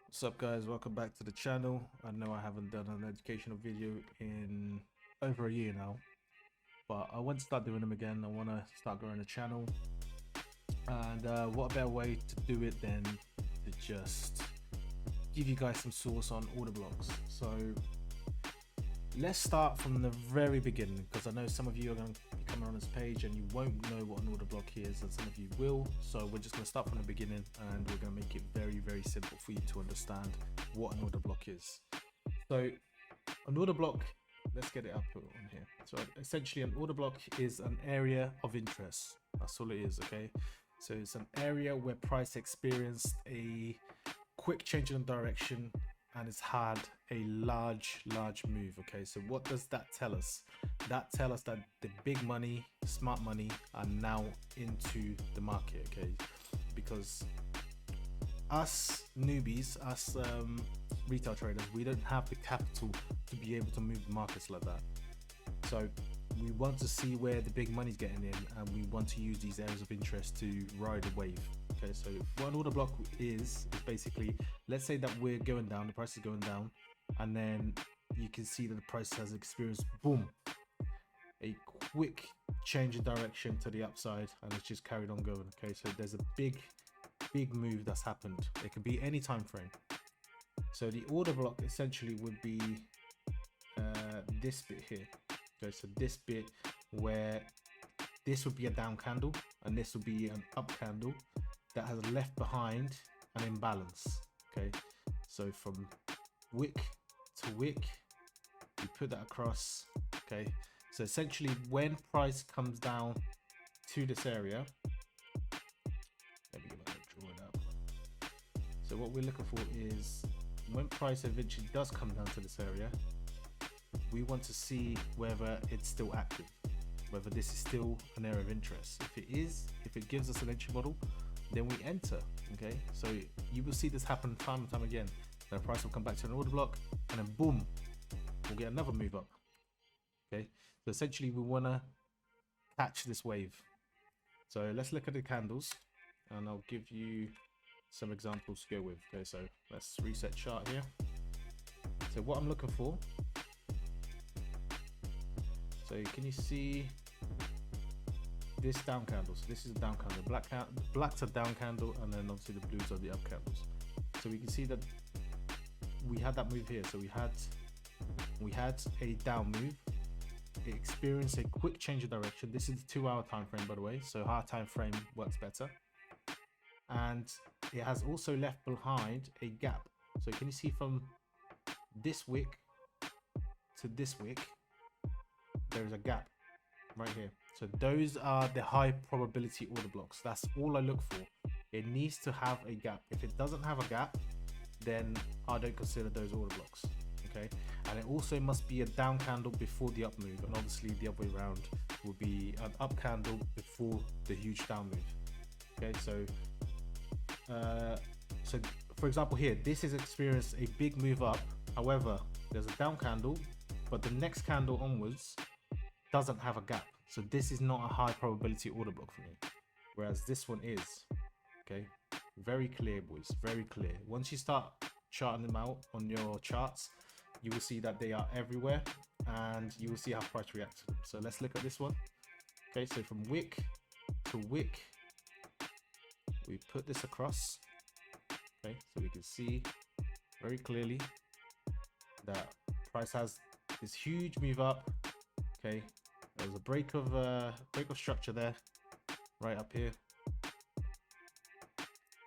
What's up guys, welcome back to the channel. I know I haven't done an educational video in over a year now, but I want to start doing them again. I want to start growing the channel, and what a better way to do it than to just give you guys some source on order blocks. So let's start from the very beginning, because I know some of you are going to be coming on this page and you won't know what an order block is, and some of you will. So we're just going to start from the beginning, and we're going to make it very simple for you to understand what an order block is. So an order block, let's get it up on here. So essentially an order block is an area of interest. That's all it is. Okay, so it's an area where price experienced a quick change in direction and it's had a large move. Okay, so what does that tell us? That tells us that the big money, smart money, are now into the market. Okay, because us newbies, us retail traders, we don't have the capital to be able to move the markets like that. So we want to see where the big money's getting in, and we want to use these areas of interest to ride a wave. Okay, so what an order block is basically, let's say that we're going down, the price is going down, and then you can see that the price has experienced, boom, a quick change in direction to the upside, and it's just carried on going. Okay, so there's a big move that's happened. It could be any time frame. So the order block essentially would be this bit here. Okay, so this bit where this would be a down candle and this would be an up candle that has left behind an imbalance. Okay, so from wick to wick, you put that across. Okay, so essentially when price comes down to this area, let me draw it up. So what we're looking for is when price eventually does come down to this area, we want to see whether it's still active, whether this is still an area of interest. If it is, if it gives us an entry model, then we enter. Okay, so you will see this happen time and time again. The price will come back to an order block, and then boom, we'll get another move up. Okay, so essentially we want to catch this wave. So let's look at the candles, and I'll give you some examples to go with. Okay, so let's reset chart here. So what I'm looking for, so can you see this down candle? So this is a down candle. Black's a down candle, and then obviously the blues are the up candles. So we can see that we had that move here. So we had a down move. It experienced a quick change of direction. This is the 2-hour time frame, by the way, so higher time frame works better. And it has also left behind a gap. So can you see from this wick to this wick, there is a gap right here. So those are the high probability order blocks. That's all I look for. It needs to have a gap. If it doesn't have a gap, then I don't consider those order blocks. Okay, and it also must be a down candle before the up move, and obviously the other way around will be an up candle before the huge down move. Okay, so for example here, this has experienced a big move up. However, there's a down candle, but the next candle onwards doesn't have a gap. So this is not a high probability order block for me, whereas this one is. Okay, very clear, boys, very clear. Once you start charting them out on your charts, you will see that they are everywhere, and you will see how price reacts to them. So let's look at this one. Okay, so from wick to wick, we put this across. Okay, so we can see very clearly that price has this huge move up. Okay, there's a break of structure there, right up here.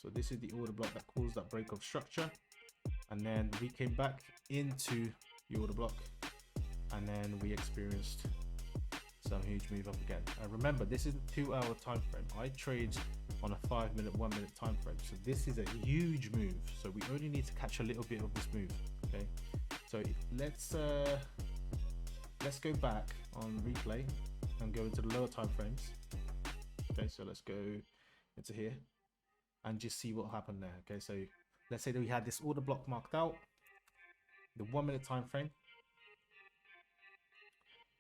So this is the order block that caused that break of structure, and then we came back into the order block, and then we experienced some huge move up again. And remember, this is a 2-hour time frame. I trade on a 5-minute, 1-minute time frame, so this is a huge move. So we only need to catch a little bit of this move. Okay, so let's go back on replay and go into the lower time frames. Okay, so let's go into here and just see what happened there. Okay, so let's say that we had this order block marked out, the 1-minute time frame.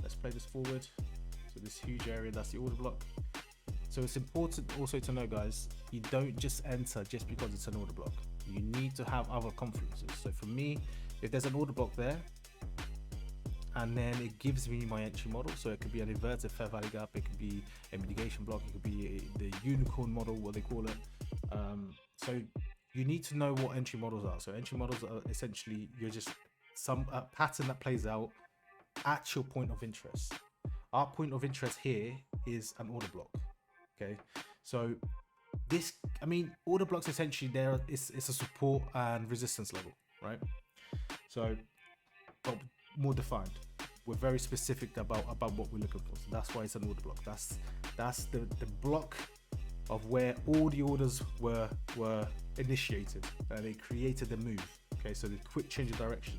Let's play this forward. So this huge area, that's the order block. So it's important also to know, guys, you don't just enter just because it's an order block. You need to have other confluences. So for me, if there's an order block there, and then it gives me my entry model, so it could be an inverted fair value gap, it could be a mitigation block, it could be the unicorn model, what they call it. So you need to know what entry models are. So entry models are essentially, you're just some pattern that plays out at your point of interest. Our point of interest here is an order block. Okay, so this, I mean, order blocks essentially it's a support and resistance level, right? So, but more defined. We're very specific about what we're looking for. So that's why it's an order block. That's the block of where all the orders were initiated, and they created the move. Okay, so the quick change of direction.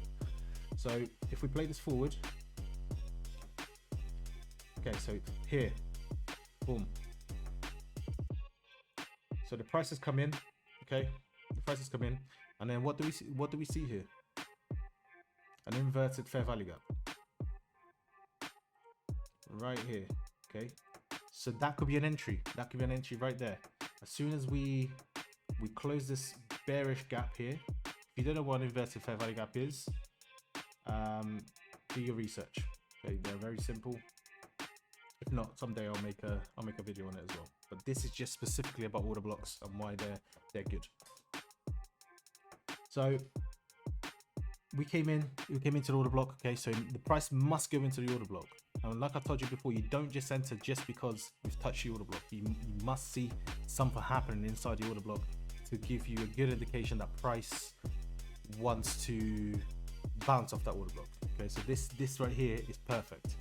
So if we play this forward, okay, so here, boom. So the prices come in, okay, the prices come in, and then what do we see? What do we see here? An inverted fair value gap right here. Okay, so that could be an entry. That could be an entry right there. As soon as we close this bearish gap here, if you don't know what an inverted fair value gap is, do your research. Okay, they're very simple. If not, someday I'll make a video on it as well. But this is just specifically about order blocks and why they're good. So we came into the order block. Okay, so the price must go into the order block. And like I told you before, you don't just enter just because you've touched the order block. You must see something happening inside the order block to give you a good indication that price wants to bounce off that order block. Okay, so this right here is perfect.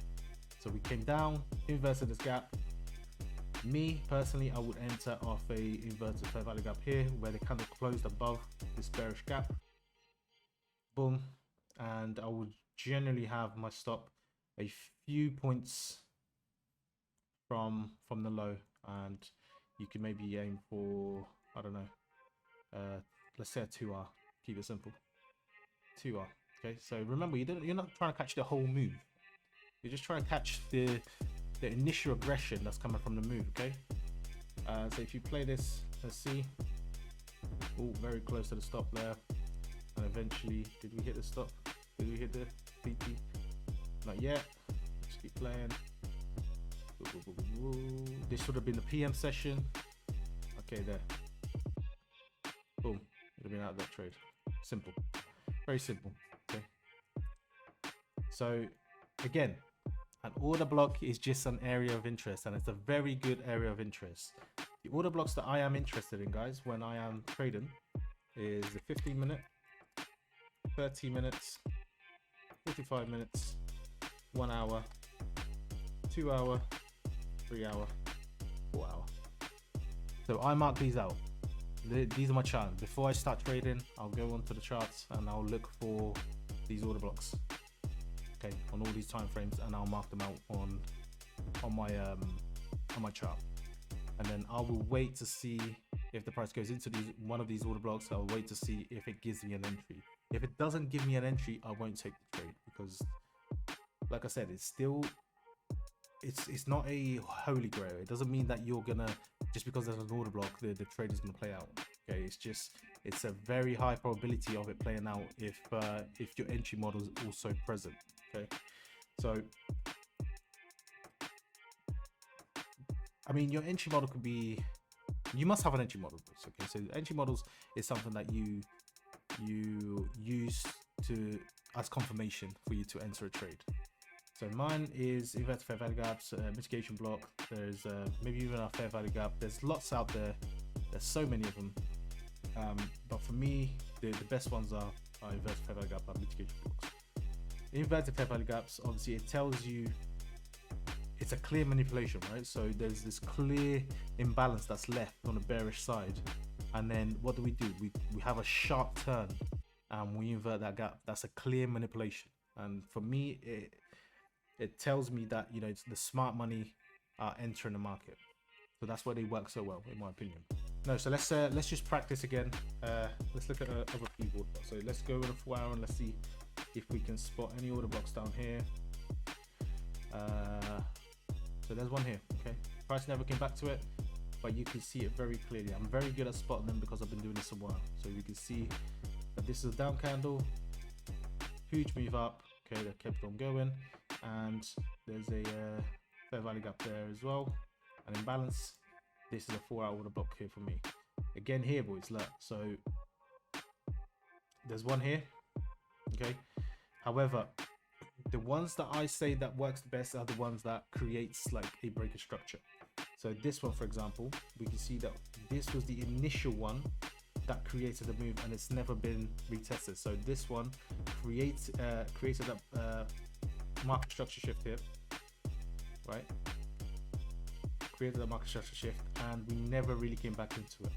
So we came down, inverted this gap. Me personally, I would enter off a inverted fair value gap here, where the candle closed above this bearish gap. Boom, and I would generally have my stop a few points from the low, and you can maybe aim for, I don't know, let's say a 2R. Keep it simple, 2R. Okay, so remember, you're not trying to catch the whole move. You're just trying to catch the initial aggression that's coming from the move. Okay, so if you play this, let's see. Oh, very close to the stop there, and eventually, did we hit the stop? Did we hit the PT? Not yet. Let's keep playing. This would have been the PM session. Okay, there. Boom. Would have been out of that trade. Simple. Very simple. Okay. So again, an order block is just an area of interest, and it's a very good area of interest. The order blocks that I am interested in, guys, when I am trading, is the 15 minute, 30 minutes, 45 minutes, 1 hour, 2 hour, 3 hour, 4 hour. So I mark these out. These are my charts. Before I start trading, I'll go onto the charts and I'll look for these order blocks. Okay, on all these time frames, and I'll mark them out on my chart. And then I will wait to see if the price goes into one of these order blocks. I'll wait to see if it gives me an entry. If it doesn't give me an entry, I won't take the trade, because like I said, it's not a holy grail. It doesn't mean that you're gonna, just because there's an order block, the trade is gonna play out. Okay, it's a very high probability of it playing out if your entry model is also present. Okay, so I mean, your entry model could be, you must have an entry model. Okay, so entry models is something that you use as confirmation for you to enter a trade. So mine is inverted fair value gaps, mitigation block. There's maybe even a fair value gap. There's lots out there. There's so many of them. But for me, the best ones are inverted fair value gap and mitigation blocks. Inverted fair value gaps, obviously, it tells you it's a clear manipulation, right? So there's this clear imbalance that's left on the bearish side, and then what do? We have a sharp turn, and we invert that gap. That's a clear manipulation, and for me, it tells me that, you know, it's the smart money are entering the market. So that's why they work so well, in my opinion. No, so let's just practice again. Let's look at a keyboard. So let's go with a 4 hour and let's see if we can spot any order blocks down here. So there's one here. Okay, price never came back to it. but you can see it very clearly. I'm very good at spotting them because I've been doing this a while. So you can see that this is a down candle, huge move up, okay, that kept on going, and there's a fair value gap there as well, and imbalance. This is a 4 hour order block here for me. Again here, boys, look, so there's one here, okay. However, the ones that I say that works the best are the ones that creates like a breaker structure. So this one, for example, we can see that this was the initial one that created a move, and it's never been retested. So this one created a market structure shift here, right? Created a market structure shift, and we never really came back into it.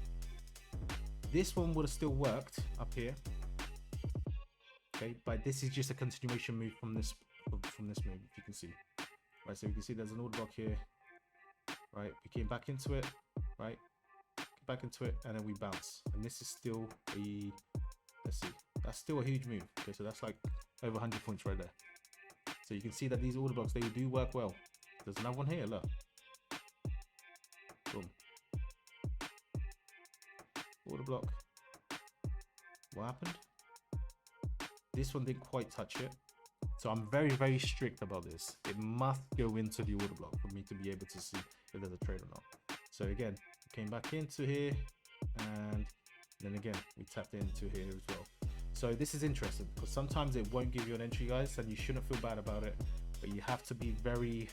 This one would have still worked up here, okay, but this is just a continuation move from this move, if you can see, right? So you can see there's an order block here, right? We came back into it, right? Back into it, and then we bounce, and this is still a, let's see, that's still a huge move. Okay, so that's like over 100 points right there. So you can see that these order blocks, they do work well. There's another one here, look, boom, order block. What happened? This one didn't quite touch it. So I'm very, very strict about this. It must go into the order block for me to be able to see if there's a trade or not. So again, we came back into here, and then again, we tapped into here as well. So this is interesting because sometimes it won't give you an entry, guys, and you shouldn't feel bad about it, but you have to be very,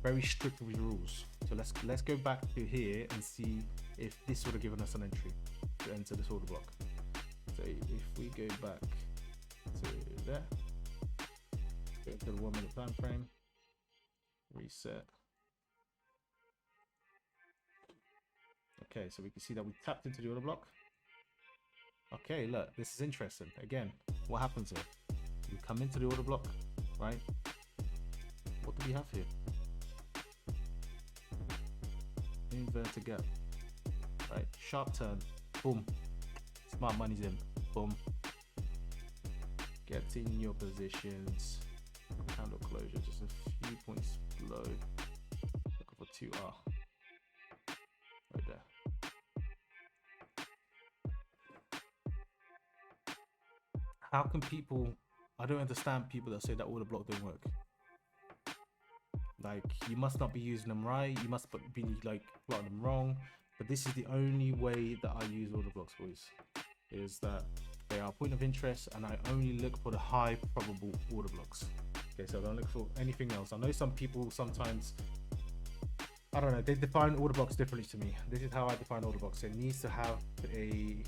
very strict with your rules. So let's go back to here and see if this would have given us an entry to enter this order block. So if we go back to there, go to the 1 minute time frame, reset. Okay, so we can see that we tapped into the order block. Okay, look, this is interesting. Again, what happens here? We come into the order block, right? What do we have here? Inverted gap, right? Sharp turn, boom. Smart money's in, boom. Get in your positions. Candle closure, just a few points below. Looking for 2R. Right there. How can people, I don't understand people that say that order block don't work. Like, you must not be using them right, you must be like plotting them wrong. But this is the only way that I use order blocks, boys, is that they are a point of interest, and I only look for the high probable order blocks. Okay, so I don't look for anything else. I know some people sometimes, I don't know, they define order blocks differently to me. This is how I define order blocks. It needs to have a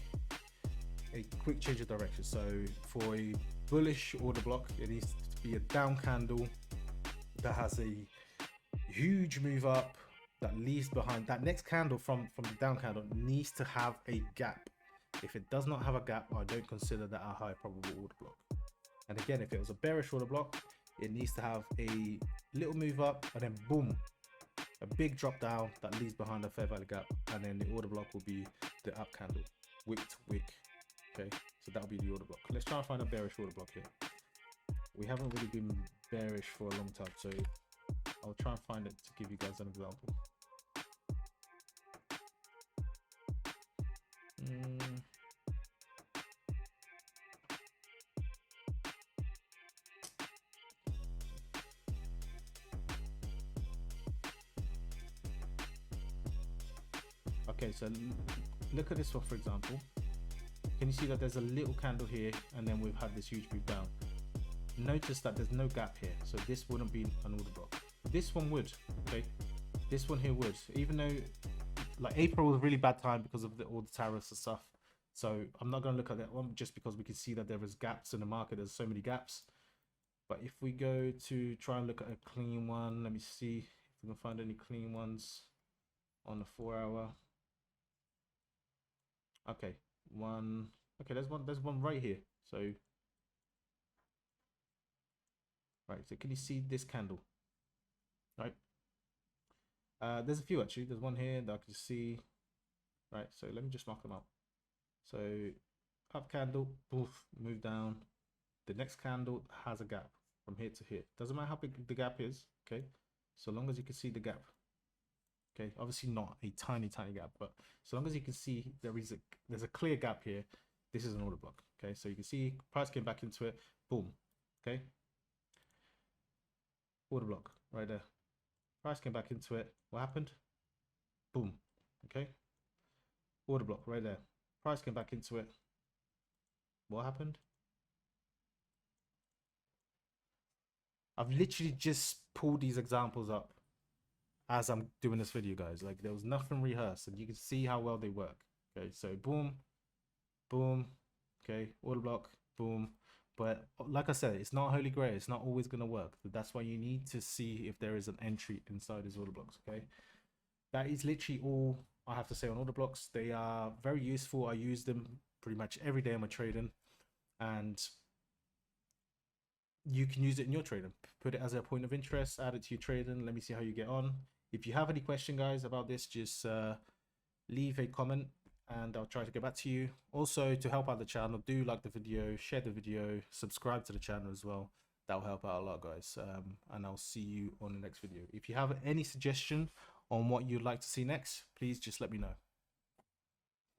quick change of direction. So for a bullish order block, it needs to be a down candle that has a huge move up that leaves behind. That next candle from the down candle needs to have a gap. If it does not have a gap, I don't consider that a high probable order block. And again, if it was a bearish order block, it needs to have a little move up, and then boom, a big drop down that leaves behind a fair value gap, and then the order block will be the up candle, wick to wick. Okay, so that'll be the order block. Let's try and find a bearish order block here. We haven't really been bearish for a long time, so I'll try and find it to give you guys an example. Okay, so look at this one, for example. Can you see that there's a little candle here, and then we've had this huge move down? Notice that there's no gap here, so this wouldn't be an order block. This one would, okay? This one here would, even though like April was a really bad time because of all the tariffs and stuff. So I'm not going to look at that one just because we can see that there is gaps in the market. There's so many gaps. But if we go to try and look at a clean one, let me see if we can find any clean ones on the 4 hour. Okay, one. Okay, there's one right here. So, right. So can you see this candle? Right. There's a few actually. There's one here that I can see. Right. So let me just mark them out. So up candle, poof, move down. The next candle has a gap from here to here. Doesn't matter how big the gap is. Okay. So long as you can see the gap. Okay, obviously not a tiny gap, but so long as you can see there's a clear gap here, this is an order block. Okay, so you can see price came back into it, boom. Okay, order block right there. Price came back into it. What happened? Boom. Okay, order block right there. Price came back into it. What happened? I've literally just pulled these examples up as I'm doing this video, guys. Like there was nothing rehearsed, and you can see how well they work. Okay, so boom, boom. Okay, order block, boom. But like I said, it's not holy grail. It's not always gonna work. That's why you need to see if there is an entry inside these order blocks. Okay, that is literally all I have to say on order blocks. They are very useful. I use them pretty much every day in my trading, and you can use it in your trading. Put it as a point of interest, add it to your trading. Let me see how you get on. If you have any question, guys, about this, just leave a comment and I'll try to get back to you. Also, to help out the channel, do like the video, share the video, subscribe to the channel as well. That will help out a lot, guys. And I'll see you on the next video. If you have any suggestion on what you'd like to see next, please just let me know.